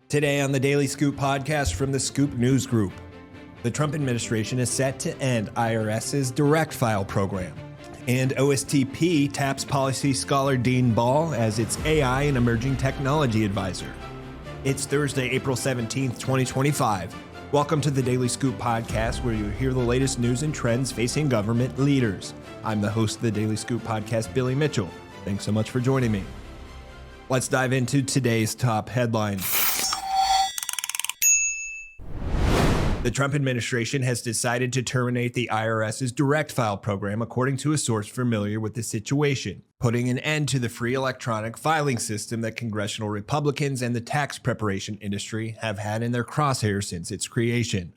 Today on the Daily Scoop podcast from the Scoop News Group, the Trump administration is set to end IRS's direct file program, and OSTP taps policy scholar Dean Ball as its AI and emerging technology advisor. It's Thursday, April 17th, 2025. Welcome to the Daily Scoop podcast, where you hear the latest news and trends facing government leaders. I'm the host of the Daily Scoop podcast, Billy Mitchell. Thanks so much for joining me. Let's dive into today's top headlines. The Trump administration has decided to terminate the IRS's direct file program, according to a source familiar with the situation, putting an end to the free electronic filing system that congressional Republicans and the tax preparation industry have had in their crosshairs since its creation.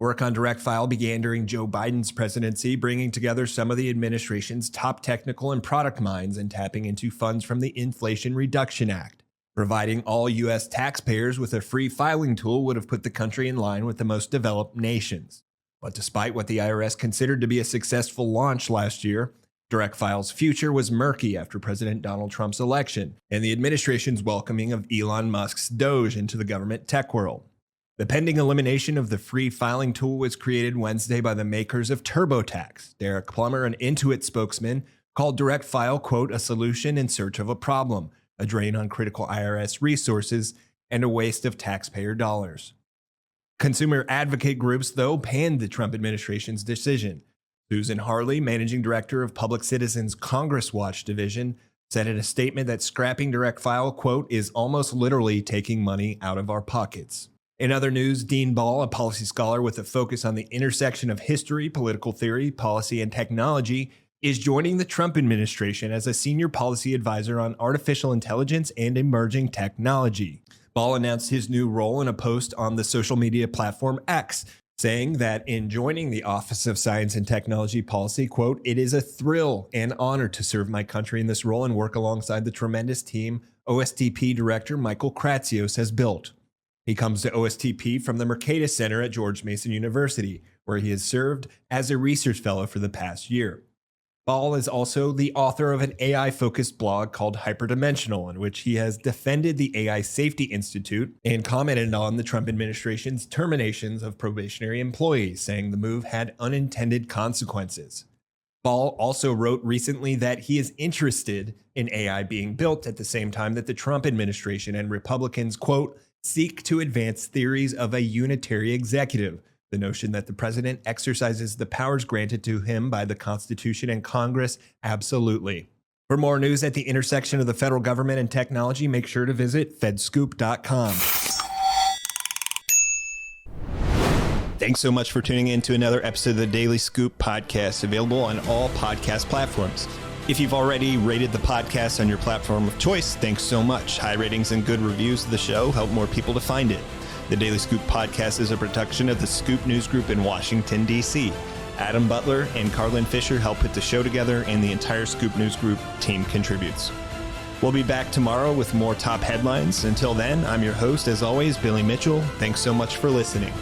Work on direct file began during Joe Biden's presidency, bringing together some of the administration's top technical and product minds and tapping into funds from the Inflation Reduction Act. Providing all U.S. taxpayers with a free filing tool would have put the country in line with the most developed nations. But despite what the IRS considered to be a successful launch last year, Direct File's future was murky after President Donald Trump's election and the administration's welcoming of Elon Musk's Doge into the government tech world. The pending elimination of the free filing tool was created Wednesday by the makers of TurboTax. Derek Plummer, an Intuit spokesman, called Direct File, quote, a solution in search of a problem, a drain on critical IRS resources, and a waste of taxpayer dollars. Consumer advocate groups, though, panned the Trump administration's decision. Susan Harley, managing director of Public Citizens Congress Watch Division, said in a statement that scrapping Direct File, quote, is almost literally taking money out of our pockets. In other news, Dean Ball, a policy scholar with a focus on the intersection of history, political theory, policy, and technology, is joining the Trump administration as a senior policy advisor on artificial intelligence and emerging technology. Ball announced his new role in a post on the social media platform X, saying that in joining the Office of Science and Technology Policy, quote, it is a thrill and honor to serve my country in this role and work alongside the tremendous team OSTP Director Michael Kratsios has built. He comes to OSTP from the Mercatus Center at George Mason University, where he has served as a research fellow for the past year. Ball is also the author of an AI-focused blog called Hyperdimensional, in which he has defended the AI Safety Institute and commented on the Trump administration's terminations of probationary employees, saying the move had unintended consequences. Ball also wrote recently that he is interested in AI being built at the same time that the Trump administration and Republicans, quote, seek to advance theories of a unitary executive, the notion that the president exercises the powers granted to him by the Constitution and Congress absolutely. For more news at the intersection of the federal government and technology, make sure to visit fedscoop.com. Thanks so much for tuning in to another episode of the Daily Scoop podcast, available on all podcast platforms. If you've already rated the podcast on your platform of choice, thanks so much. High ratings and good reviews of the show help more people to find it. The Daily Scoop podcast is a production of the Scoop News Group in Washington, D.C. Adam Butler and Carlin Fisher help put the show together, and the entire Scoop News Group team contributes. We'll be back tomorrow with more top headlines. Until then, I'm your host, as always, Billy Mitchell. Thanks so much for listening.